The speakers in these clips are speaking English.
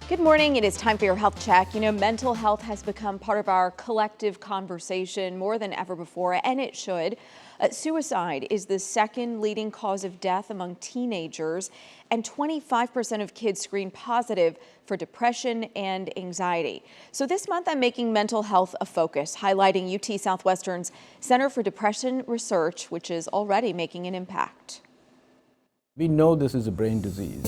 Good morning. It is time for your health check. You know, mental health has become part of our collective conversation more than ever before, and it should. Suicide is the second leading cause of death among teenagers, and 25% of kids screen positive for depression and anxiety. So this month, I'm making mental health a focus, highlighting UT Southwestern's Center for Depression Research, which is already making an impact. We know this is a brain disease.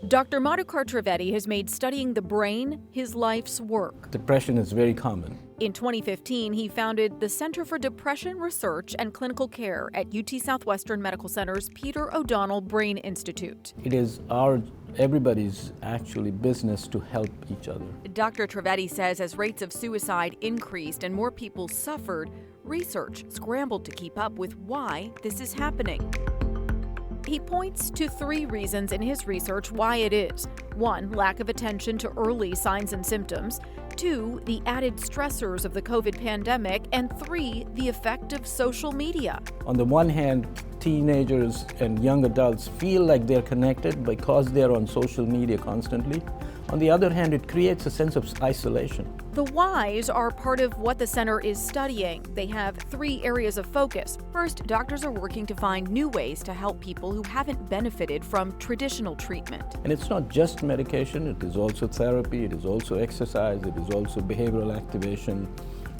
Dr. Madhukar Trivedi has made studying the brain his life's work. Depression is very common. In 2015, he founded the Center for Depression Research and Clinical Care at UT Southwestern Medical Center's Peter O'Donnell Brain Institute. It is everybody's actually business to help each other. Dr. Trivedi says as rates of suicide increased and more people suffered, research scrambled to keep up with why this is happening. He points to three reasons in his research why it is. 1, lack of attention to early signs and symptoms. 2, the added stressors of the COVID pandemic. And 3, the effect of social media. On the one hand, teenagers and young adults feel like they're connected because they're on social media constantly. On the other hand, it creates a sense of isolation. The whys are part of what the center is studying. They have 3 areas of focus. First, doctors are working to find new ways to help people who haven't benefited from traditional treatment. And it's not just medication, it is also therapy, it is also exercise, it is also behavioral activation,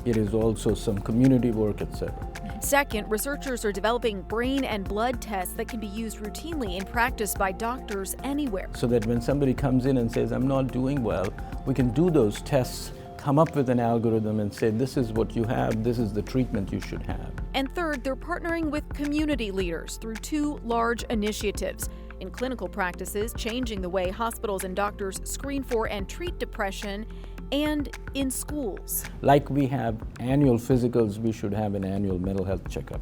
it is also some community work, etc. Second, researchers are developing brain and blood tests that can be used routinely in practice by doctors anywhere. So that when somebody comes in and says, I'm not doing well, we can do those tests, come up with an algorithm and say, this is what you have, this is the treatment you should have. And third, they're partnering with community leaders through 2 large initiatives. In clinical practices, changing the way hospitals and doctors screen for and treat depression, and in schools. Like we have annual physicals, we should have an annual mental health checkup.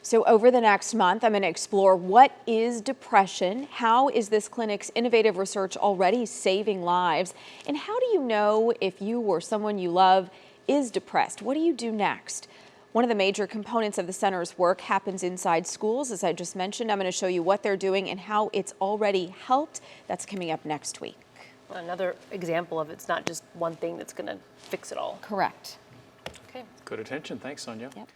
So over the next month, I'm going to explore what is depression, how is this clinic's innovative research already saving lives, and how do you know if you or someone you love is depressed? What do you do next? One of the major components of the center's work happens inside schools. As I just mentioned, I'm going to show you what they're doing and how it's already helped. That's coming up next week. Another example of it's not just one thing that's going to fix it all. Correct. Okay. Good attention. Thanks, Sonia. Yep.